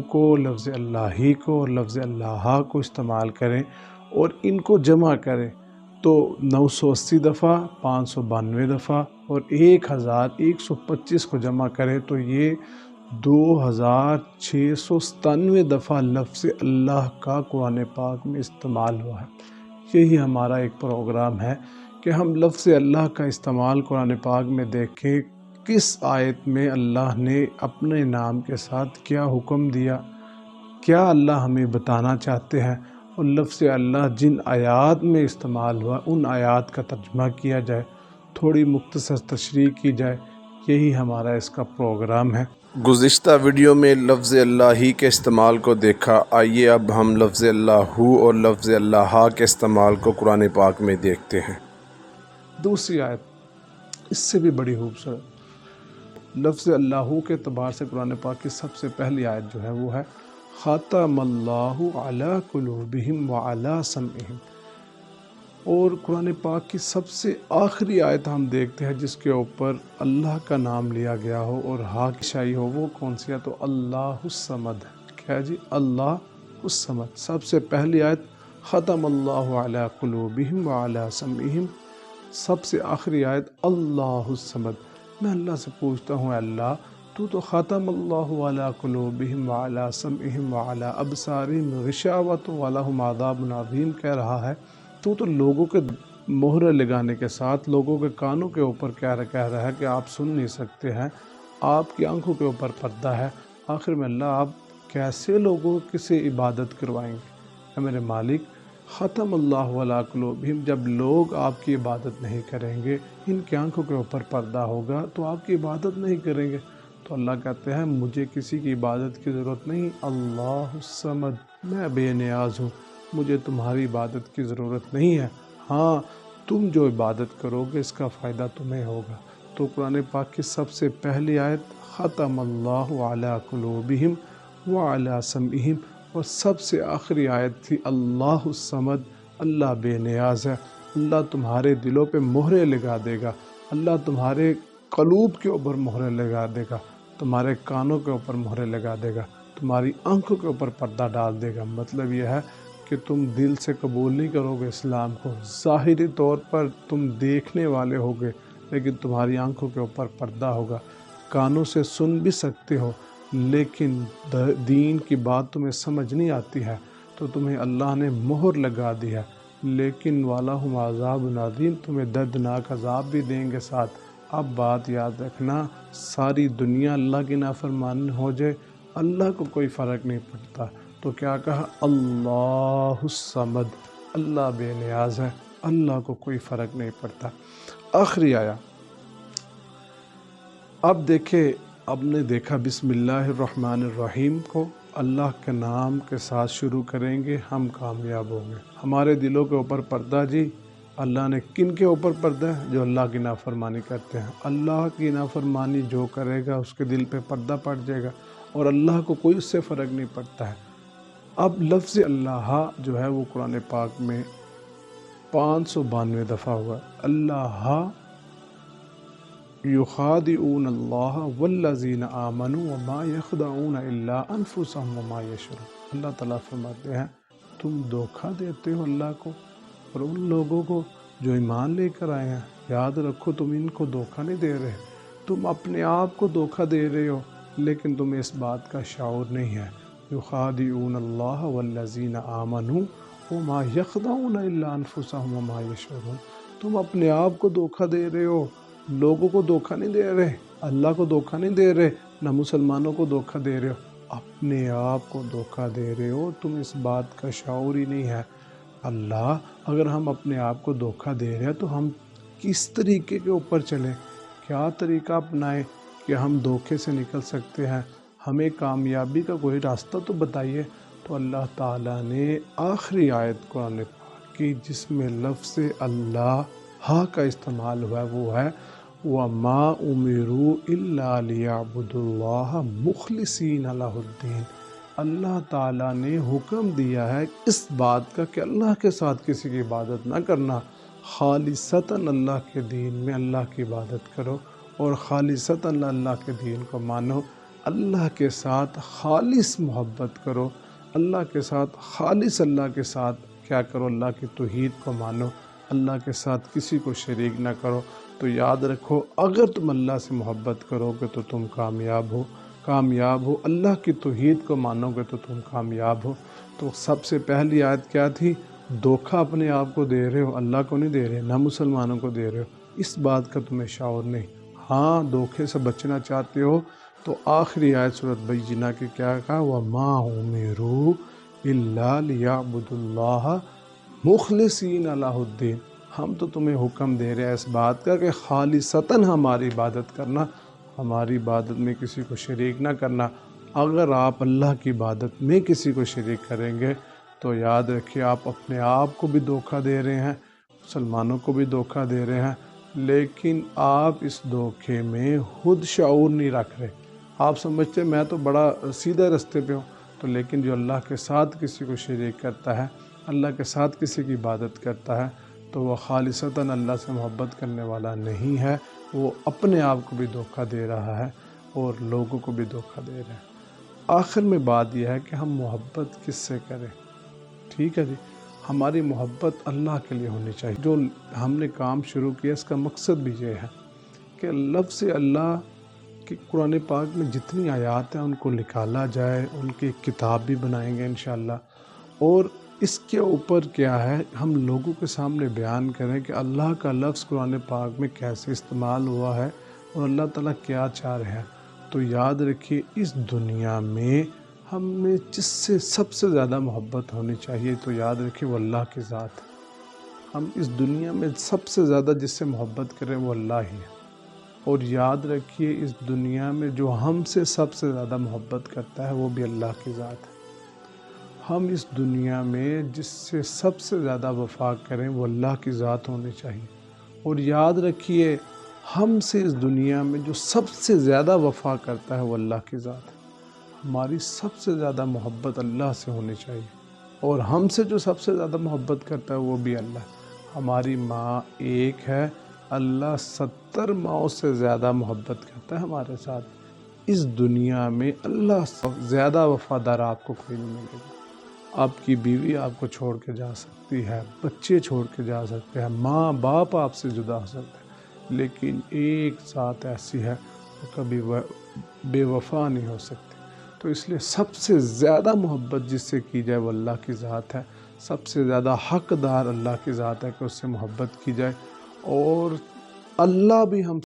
کو، لفظ اللہ ہی کو اور لفظ اللہ کو استعمال کریں اور ان کو جمع کریں تو 980 دفعہ، 592 دفعہ اور 1125 کو جمع کریں تو یہ 2697 دفعہ لفظ اللہ کا قرآن پاک میں استعمال ہوا ہے۔ یہی ہمارا ایک پروگرام ہے کہ ہم لفظ اللہ کا استعمال قرآن پاک میں دیکھیں، کس آیت میں اللہ نے اپنے نام کے ساتھ کیا حکم دیا، کیا اللہ ہمیں بتانا چاہتے ہیں، اور لفظ اللہ جن آیات میں استعمال ہوا ان آیات کا ترجمہ کیا جائے، تھوڑی مختصر تشریح کی جائے۔ یہی ہمارا اس کا پروگرام ہے۔ گزشتہ ویڈیو میں لفظ اللہ ہی کے استعمال کو دیکھا، آئیے اب ہم لفظ اللہ اور لفظ اللہ کے استعمال کو قرآن پاک میں دیکھتے ہیں۔ دوسری آیت اس سے بھی بڑی خوبصورت، لفظ اللہ کے اعتبار سے قرآن پاک کی سب سے پہلی آیت جو ہے وہ ہے ختم اللہ علی قلوبہم وعلی سمعہم، اور قرآن پاک کی سب سے آخری آیت ہم دیکھتے ہیں جس کے اوپر اللہ کا نام لیا گیا ہو اور ہا کی شائی ہو، وہ کون سی ہے؟ تو اللہ الصمد ہے۔ کیا جی؟ اللہ الصمد۔ سب سے پہلی آیت ختم اللہ علی قلوبہم وعلی سمعہم، سب سے آخری آیت اللہ الصمد۔ میں اللہ سے پوچھتا ہوں، اللہ تو ختم اللہ علی قلوبہم وعلی سمعہم وعلی ابصارہم غشاوۃ ولہم عذاب عظیم کہہ رہا ہے، تو لوگوں کے مہر لگانے کے ساتھ لوگوں کے کانوں کے اوپر کہہ رہا ہے کہ آپ سن نہیں سکتے ہیں، آپ کی آنکھوں کے اوپر پردہ ہے۔ آخر میں اللہ آپ کیسے لوگوں سے عبادت کروائیں گے؟ اے میرے مالک، ختم اللہ علی قلوبہم، جب لوگ آپ کی عبادت نہیں کریں گے، ان کی آنکھوں کے اوپر پردہ ہوگا تو آپ کی عبادت نہیں کریں گے۔ تو اللہ کہتے ہیں مجھے کسی کی عبادت کی ضرورت نہیں، اللہ الصمد، میں بے نیاز ہوں، مجھے تمہاری عبادت کی ضرورت نہیں ہے، ہاں تم جو عبادت کرو گے اس کا فائدہ تمہیں ہوگا۔ تو قرآن پاک کی سب سے پہلی آیت ختم اللہ علی قلوبہم وعلی سمعہم، اور سب سے آخری آیت تھی اللہ الصمد، اللہ بے نیاز ہے، اللہ تمہارے دلوں پہ مہرے لگا دے گا، اللہ تمہارے قلوب کے اوپر مہرے لگا دے گا، تمہارے کانوں کے اوپر مہرے لگا دے گا، تمہاری آنکھوں کے اوپر پردہ ڈال دے گا۔ مطلب یہ ہے کہ تم دل سے قبول نہیں کرو گے اسلام کو، ظاہری طور پر تم دیکھنے والے ہوگے لیکن تمہاری آنکھوں کے اوپر پردہ ہوگا، کانوں سے سن بھی سکتے ہو لیکن دین کی بات تمہیں سمجھ نہیں آتی ہے، تو تمہیں اللہ نے مہر لگا دی ہے، لیکن وَلَهُمْ عَذَابٌ عَظِيمٌ، تمہیں دردناک عذاب بھی دیں گے ساتھ۔ اب بات یاد رکھنا، ساری دنیا اللہ کی نافرمان ہو جائے، اللہ کو کوئی فرق نہیں پڑتا۔ تو کیا کہا؟ اللہ الصمد، اللہ بے نیاز ہے، اللہ کو کوئی فرق نہیں پڑتا۔ آخری آیا، اب دیکھیں، اب نے دیکھا بسم اللہ الرحمن الرحیم کو اللہ کے نام کے ساتھ شروع کریں گے، ہم کامیاب ہوں گے۔ ہمارے دلوں کے اوپر پردہ، جی اللہ نے کن کے اوپر پردہ ہے؟ جو اللہ کی نافرمانی کرتے ہیں۔ اللہ کی نافرمانی جو کرے گا اس کے دل پہ پردہ پڑ جائے گا اور اللہ کو کوئی اس سے فرق نہیں پڑتا ہے۔ اب لفظ اللہ جو ہے وہ قرآن پاک میں 592 دفعہ ہوا۔ اللہ یخادعون اللہ والذین آمنوا وما یخدعون الا انفسهم وما یشعرون۔ اللہ تعالیٰ فرماتے ہیں تم دھوکہ دیتے ہو اللہ کو اور ان لوگوں کو جو ایمان لے کر آئے ہیں۔ یاد رکھو تم ان کو دھوکہ نہیں دے رہے، تم اپنے آپ کو دھوکہ دے رہے ہو، لیکن تمہیں اس بات کا شعور نہیں ہے۔ یخادعون اللہ والذین آمنوا وما یخدعون الا انفسهم وما یشعرون۔ تم اپنے آپ کو دھوکہ دے رہے ہو، لوگوں کو دھوکہ نہیں دے رہے، اللہ کو دھوکہ نہیں دے رہے، نہ مسلمانوں کو دھوکہ دے رہے ہو، اپنے آپ کو دھوکہ دے رہے ہو، تم اس بات کا شعور ہی نہیں ہے۔ اللہ اگر ہم اپنے آپ کو دھوکہ دے رہے ہیں تو ہم کس طریقے کے اوپر چلیں، کیا طریقہ اپنائیں کہ ہم دھوکے سے نکل سکتے ہیں؟ ہمیں کامیابی کا کوئی راستہ تو بتائیے۔ تو اللہ تعالیٰ نے آخری آیت قرآن پاک کی جس میں لفظ اللہ کا استعمال ہوا ہے وہ ہے وَمَا أُمِرُوا إِلَّا لِيَعْبُدُوا اللَّهَ مُخْلِصِينَ لَهُ الدِّينَ۔ اللہ تعالیٰ نے حکم دیا ہے اس بات کا کہ اللہ کے ساتھ کسی کی عبادت نہ کرنا، خالصتاً اللہ کے دین میں اللہ کی عبادت کرو اور خالصتاً اللہ کے دین کو مانو۔ اللہ کے ساتھ خالص محبت کرو، اللہ کے ساتھ خالص، اللہ کے ساتھ کیا کرو، اللہ کی توحید کو مانو، اللہ کے ساتھ کسی کو شریک نہ کرو۔ تو یاد رکھو، اگر تم اللہ سے محبت کرو گے تو تم کامیاب ہو، اللہ کی توحید کو مانو گے تو تم کامیاب ہو۔ تو سب سے پہلی آیت کیا تھی؟ دھوکہ اپنے آپ کو دے رہے ہو، اللہ کو نہیں دے رہے، نہ مسلمانوں کو دے رہے ہو، اس بات کا تمہیں شعور نہیں۔ ہاں دھوکے سے بچنا چاہتے ہو تو آخری آیت سورۃ بینہ کی کیا کہا؟ وَمَا أُمِرُوا إِلَّا لِيَعْبُدُوا اللَّهَ مُخْلِصِينَ لَهُ الدِّينَ۔ ہم تو تمہیں حکم دے رہے ہیں اس بات کا کہ خالصتاً ہماری عبادت کرنا، ہماری عبادت میں کسی کو شریک نہ کرنا۔ اگر آپ اللہ کی عبادت میں کسی کو شریک کریں گے تو یاد رکھیے آپ اپنے آپ کو بھی دھوکہ دے رہے ہیں، مسلمانوں کو بھی دھوکہ دے رہے ہیں، لیکن آپ اس دھوکے میں خود شعور نہیں رکھ رہے۔ آپ سمجھتے ہیں میں تو بڑا سیدھے رستے پہ ہوں، تو لیکن جو اللہ کے ساتھ کسی کو شریک کرتا ہے، اللہ کے ساتھ کسی کی عبادت کرتا ہے، تو وہ خالصتاً اللہ سے محبت کرنے والا نہیں ہے، وہ اپنے آپ کو بھی دھوکہ دے رہا ہے اور لوگوں کو بھی دھوکہ دے رہا ہے۔ آخر میں بات یہ ہے کہ ہم محبت کس سے کریں؟ ٹھیک ہے جی، ہماری محبت اللہ کے لیے ہونی چاہیے۔ جو ہم نے کام شروع کیا اس کا مقصد بھی یہ ہے کہ لفظ اللہ کہ قرآن پاک میں جتنی آیات ہیں ان کو نکالا جائے، ان کی ایک کتاب بھی بنائیں گے انشاءاللہ، اور اس کے اوپر کیا ہے ہم لوگوں کے سامنے بیان کریں کہ اللہ کا لفظ قرآن پاک میں کیسے استعمال ہوا ہے اور اللہ تعالیٰ کیا چاہ رہے ہیں۔ تو یاد رکھیے اس دنیا میں ہمیں جس سے سب سے زیادہ محبت ہونی چاہیے تو یاد رکھیے وہ اللہ کی ذات ہے۔ ہم اس دنیا میں سب سے زیادہ جس سے محبت کریں وہ اللہ ہی ہے، اور یاد رکھیے اس دنیا میں جو ہم سے سب سے زیادہ محبت کرتا ہے وہ بھی اللہ کی ذات ہے۔ ہم اس دنیا میں جس سے سب سے زیادہ وفا کریں وہ اللہ کی ذات ہونی چاہیے، اور یاد رکھیے ہم سے اس دنیا میں جو سب سے زیادہ وفا کرتا ہے وہ اللہ کی ذات ہے۔ ہماری سب سے زیادہ محبت اللہ سے ہونی چاہیے، اور ہم سے جو سب سے زیادہ محبت کرتا ہے وہ بھی اللہ ہے۔ ہماری ماں ایک ہے، اللہ 70 ماؤں سے زیادہ محبت کرتا ہے ہمارے ساتھ۔ اس دنیا میں اللہ سے زیادہ وفادار آپ کو کوئی نہیں ملے گا۔ آپ کی بیوی آپ کو چھوڑ کے جا سکتی ہے، بچے چھوڑ کے جا سکتے ہیں، ماں باپ آپ سے جدا ہو سکتے ہیں، لیکن ایک ذات ایسی ہے وہ کبھی بے وفا نہیں ہو سکتی۔ تو اس لیے سب سے زیادہ محبت جس سے کی جائے وہ اللہ کی ذات ہے، سب سے زیادہ حقدار اللہ کی ذات ہے کہ اس سے محبت کی جائے، اور اللہ بھی ہم